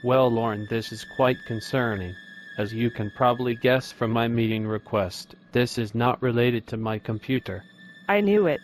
Well, Lauren, this is quite concerning. As you can probably guess from my meeting request, this is not related to my computer. I knew it.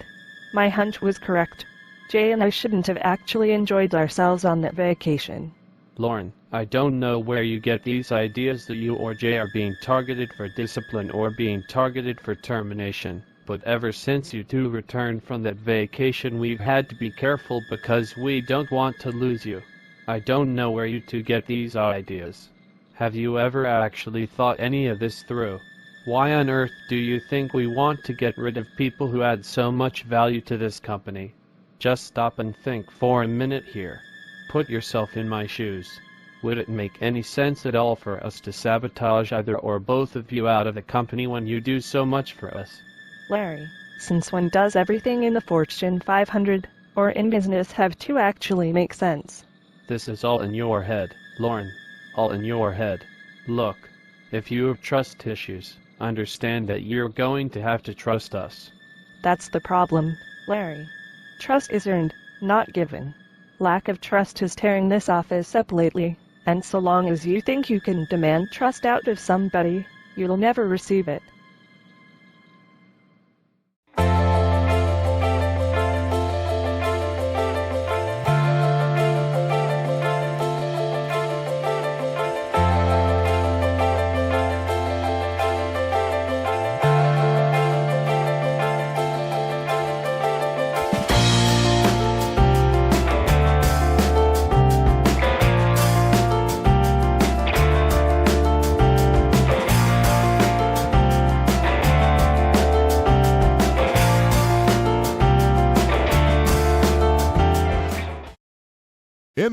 My hunch was correct. Jay and I shouldn't have actually enjoyed ourselves on that vacation. Lauren, I don't know where you get these ideas that you or Jay are being targeted for discipline or being targeted for termination, but ever since you two returned from that vacation we've had to be careful because we don't want to lose you. I don't know where you two get these ideas. Have you ever actually thought any of this through? Why on earth do you think we want to get rid of people who add so much value to this company? Just stop and think for a minute here. Put yourself in my shoes. Would it make any sense at all for us to sabotage either or both of you out of the company when you do so much for us? Larry, since when does everything in the Fortune 500 or in business have to actually make sense? This is all in your head, Lauren. All in your head. Look, if you have trust issues, understand that you're going to have to trust us. That's the problem, Larry. Trust is earned, not given. Lack of trust is tearing this office up lately, and so long as you think you can demand trust out of somebody, you'll never receive it.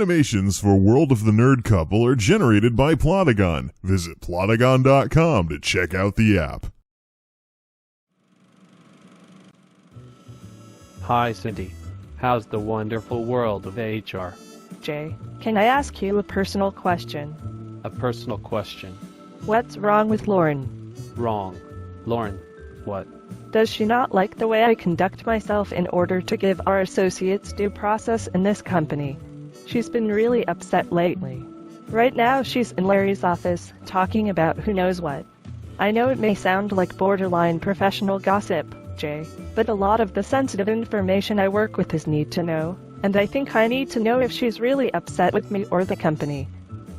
Animations for World of the Nerd Couple are generated by Plotagon. Visit Plotagon.com to check out the app. Hi Cindy. How's the wonderful world of HR? Jay, can I ask you a personal question? A personal question. What's wrong with Lauren? Wrong. Lauren, what? Does she not like the way I conduct myself in order to give our associates due process in this company? She's been really upset lately. Right now she's in Larry's office, talking about who knows what. I know it may sound like borderline professional gossip, Jay, but a lot of the sensitive information I work with is need to know, and I think I need to know if she's really upset with me or the company.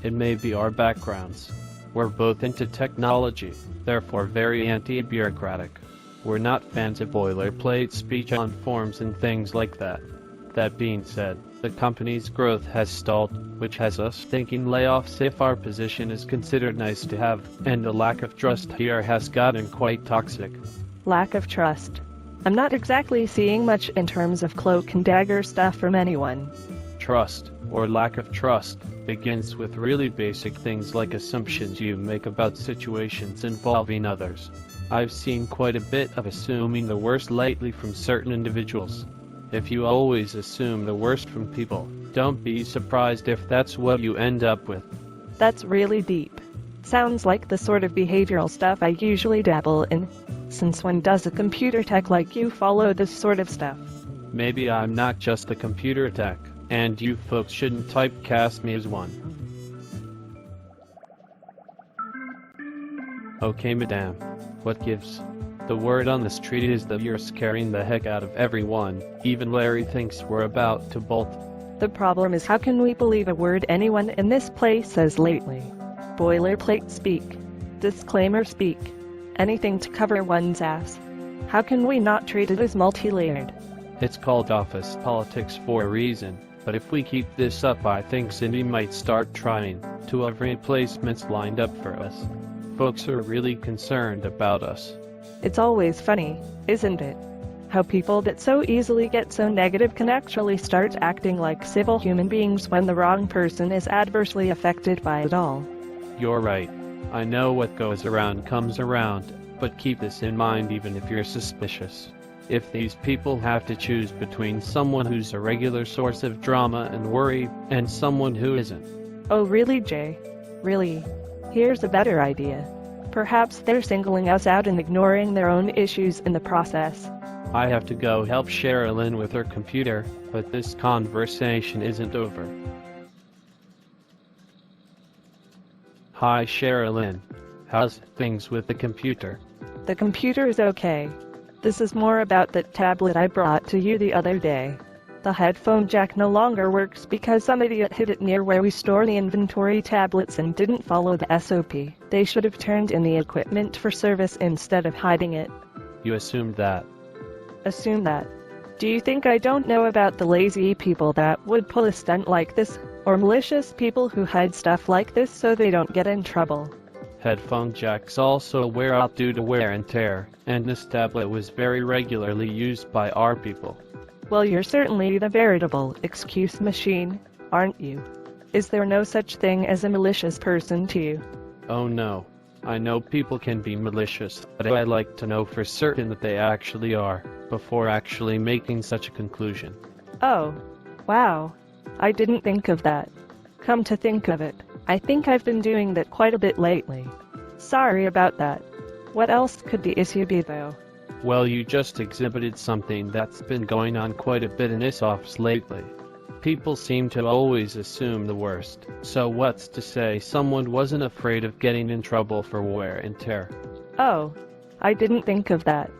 It may be our backgrounds. We're both into technology, therefore very anti-bureaucratic. We're not fans of boilerplate speech on forms and things like that. That being said, the company's growth has stalled, which has us thinking layoffs if our position is considered nice to have, and the lack of trust here has gotten quite toxic. Lack of trust. I'm not exactly seeing much in terms of cloak and dagger stuff from anyone. Trust, or lack of trust, begins with really basic things like assumptions you make about situations involving others. I've seen quite a bit of assuming the worst lately from certain individuals. If you always assume the worst from people, don't be surprised if that's what you end up with. That's really deep. Sounds like the sort of behavioral stuff I usually dabble in. Since when does a computer tech like you follow this sort of stuff? Maybe I'm not just a computer tech, and you folks shouldn't typecast me as one. Okay, madame. What gives? The word on the street is that you're scaring the heck out of everyone. Even Larry thinks we're about to bolt. The problem is, how can we believe a word anyone in this place says lately? Boilerplate speak. Disclaimer speak. Anything to cover one's ass. How can we not treat it as multi-layered? It's called office politics for a reason, but if we keep this up I think Cindy might start trying to have replacements lined up for us. Folks are really concerned about us. It's always funny, isn't it? How people that so easily get so negative can actually start acting like civil human beings when the wrong person is adversely affected by it all. You're right. I know what goes around comes around, but keep this in mind even if you're suspicious. If these people have to choose between someone who's a regular source of drama and worry and someone who isn't. Oh really, Jay? Really? Here's a better idea. Perhaps they're singling us out and ignoring their own issues in the process. I have to go help Sherilyn with her computer, but this conversation isn't over. Hi Sherilyn. How's things with the computer? The computer is okay. This is more about that tablet I brought to you the other day. The headphone jack no longer works because some idiot hid it near where we store the inventory tablets and didn't follow the SOP. They should have turned in the equipment for service instead of hiding it. You assumed that. Assume that. Do you think I don't know about the lazy people that would pull a stunt like this, or malicious people who hide stuff like this so they don't get in trouble? Headphone jacks also wear out due to wear and tear, and this tablet was very regularly used by our people. Well, you're certainly the veritable excuse machine, aren't you? Is there no such thing as a malicious person to you? Oh no. I know people can be malicious, but I like to know for certain that they actually are, before actually making such a conclusion. Oh, wow. I didn't think of that. Come to think of it, I think I've been doing that quite a bit lately. Sorry about that. What else could the issue be though? Well, you just exhibited something that's been going on quite a bit in this office lately. People seem to always assume the worst, so what's to say someone wasn't afraid of getting in trouble for wear and tear? Oh, I didn't think of that.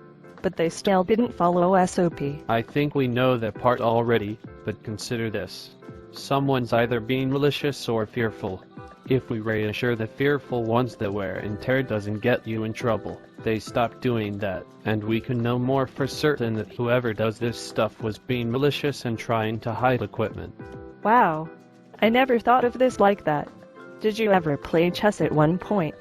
But they still didn't follow SOP. I think we know that part already, but consider this. Someone's either being malicious or fearful. If we reassure the fearful ones that wear and tear doesn't get you in trouble, they stop doing that, and we can know more for certain that whoever does this stuff was being malicious and trying to hide equipment. Wow. I never thought of this like that. Did you ever play chess at one point?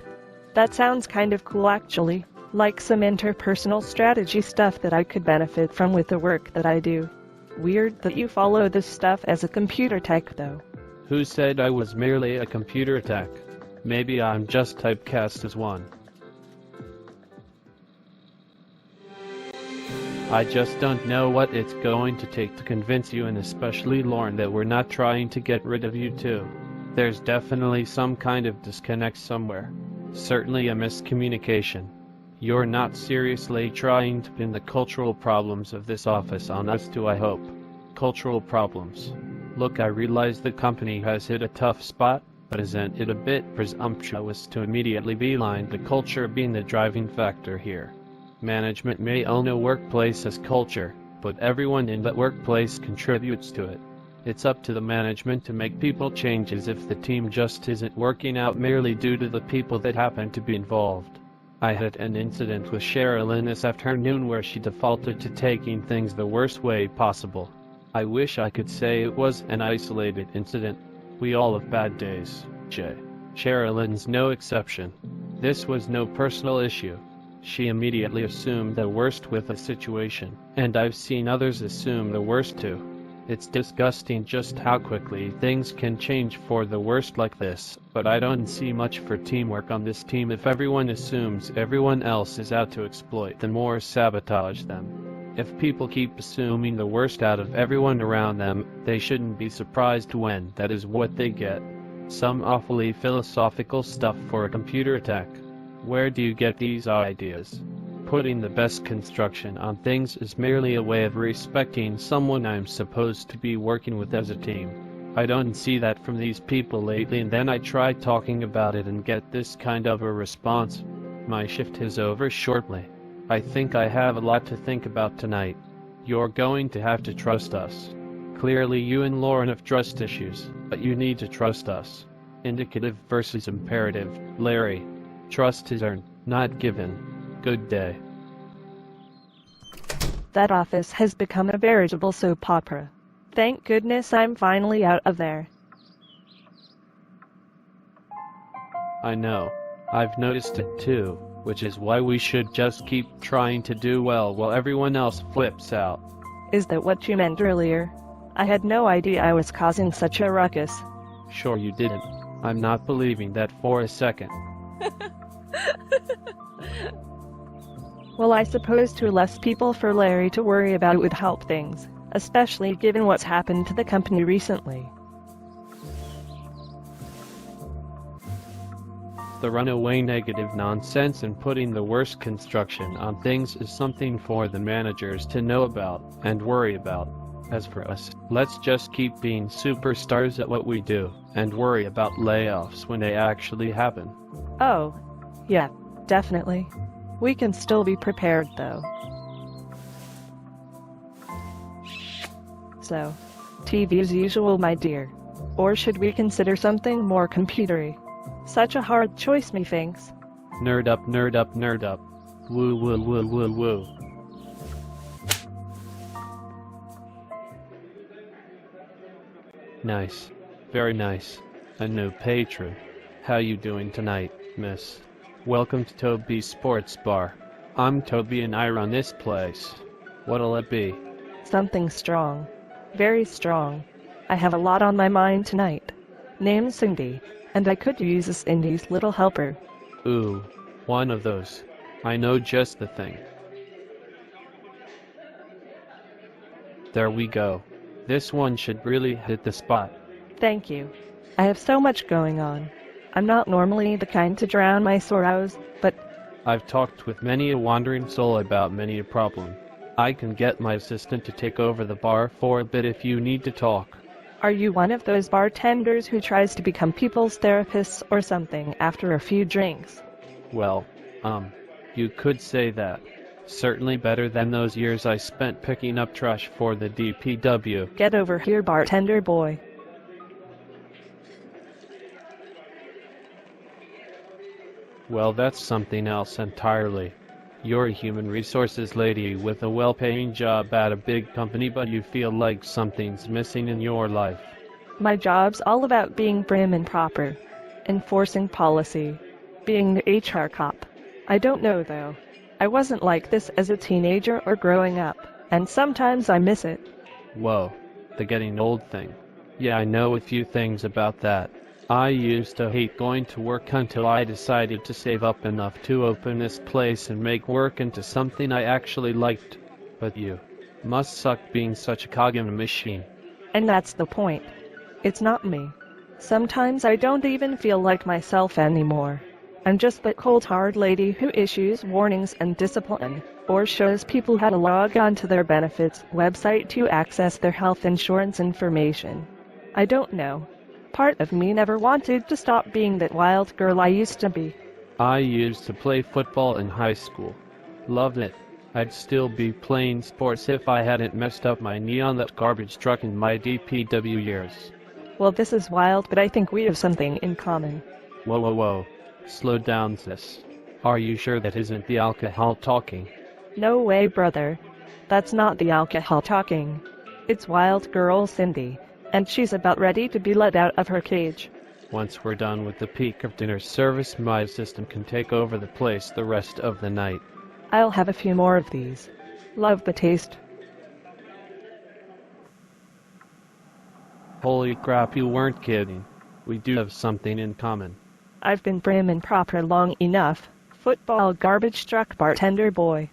That sounds kind of cool actually, like some interpersonal strategy stuff that I could benefit from with the work that I do. Weird that you follow this stuff as a computer tech though. Who said I was merely a computer tech? Maybe I'm just typecast as one. I just don't know what it's going to take to convince you, and especially Lauren, that we're not trying to get rid of you too. There's definitely some kind of disconnect somewhere. Certainly a miscommunication. You're not seriously trying to pin the cultural problems of this office on us too, I hope. Cultural problems. Look, I realize the company has hit a tough spot, but isn't it a bit presumptuous to immediately beeline the culture being the driving factor here? Management may own a workplace as culture, but everyone in that workplace contributes to it. It's up to the management to make people changes if the team just isn't working out merely due to the people that happen to be involved. I had an incident with Sherilyn this afternoon where she defaulted to taking things the worst way possible. I wish I could say it was an isolated incident. We all have bad days, Jay. Sherilyn's no exception. This was no personal issue. She immediately assumed the worst with a situation, and I've seen others assume the worst too. It's disgusting just how quickly things can change for the worst like this, but I don't see much for teamwork on this team if everyone assumes everyone else is out to exploit them or sabotage them. If people keep assuming the worst out of everyone around them, they shouldn't be surprised when that is what they get. Some awfully philosophical stuff for a computer tech. Where do you get these ideas? Putting the best construction on things is merely a way of respecting someone I'm supposed to be working with as a team. I don't see that from these people lately, and then I try talking about it and get this kind of a response. My shift is over shortly. I think I have a lot to think about tonight. You're going to have to trust us. Clearly you and Lauren have trust issues, but you need to trust us. Indicative versus imperative, Larry. Trust is earned, not given. Good day. That office has become a veritable soap opera. Thank goodness I'm finally out of there. I know. I've noticed it too, which is why we should just keep trying to do well while everyone else flips out. Is that what you meant earlier? I had no idea I was causing such a ruckus. Sure you didn't. I'm not believing that for a second. Well, I suppose to less people for Larry to worry about would help things, especially given what's happened to the company recently. The runaway negative nonsense and putting the worst construction on things is something for the managers to know about and worry about. As for us, let's just keep being superstars at what we do, and worry about layoffs when they actually happen. Oh, yeah, definitely. We can still be prepared though. So, TV as usual, my dear. Or should we consider something more computery? Such a hard choice, methinks. Nerd up, nerd up, nerd up. Woo woo woo woo woo. Nice. Very nice. A new patron. How you doing tonight, miss? Welcome to Toby's Sports Bar. I'm Toby and I run this place. What'll it be? Something strong. Very strong. I have a lot on my mind tonight. Name's Cindy, and I could use a Cindy's little helper. Ooh, one of those. I know just the thing. There we go. This one should really hit the spot. Thank you. I have so much going on. I'm not normally the kind to drown my sorrows, but I've talked with many a wandering soul about many a problem. I can get my assistant to take over the bar for a bit if you need to talk. are you one of those bartenders who tries to become people's therapists or something after a few drinks? Well, you could say that. Certainly better than those years I spent picking up trash for the DPW. Get over here, bartender boy. Well, that's something else entirely. You're a human resources lady with a well-paying job at a big company, but you feel like something's missing in your life. My job's all about being prim and proper, enforcing policy, being the HR cop. I don't know, though. I wasn't like this as a teenager or growing up, and sometimes I miss it. Whoa, the getting old thing. Yeah, I know a few things about that. I used to hate going to work until I decided to save up enough to open this place and make work into something I actually liked. But you must suck being such a cog in a machine. And that's the point. It's not me. Sometimes I don't even feel like myself anymore. I'm just that cold hard lady who issues warnings and discipline, or shows people how to log on to their benefits website to access their health insurance information. I don't know. Part of me never wanted to stop being that wild girl I used to be. I used to play football in high school. Loved it. I'd still be playing sports if I hadn't messed up my knee on that garbage truck in my DPW years. Well, this is wild, but I think we have something in common. Whoa, whoa, whoa. Slow down, sis. Are you sure that isn't the alcohol talking? No way, brother. That's not the alcohol talking. It's wild girl Cindy, and she's about ready to be let out of her cage. Once we're done with the peak of dinner service, my assistant can take over the place the rest of the night. I'll have a few more of these. Love the taste. Holy crap, you weren't kidding. We do have something in common. I've been prim and proper long enough. Football garbage truck bartender boy.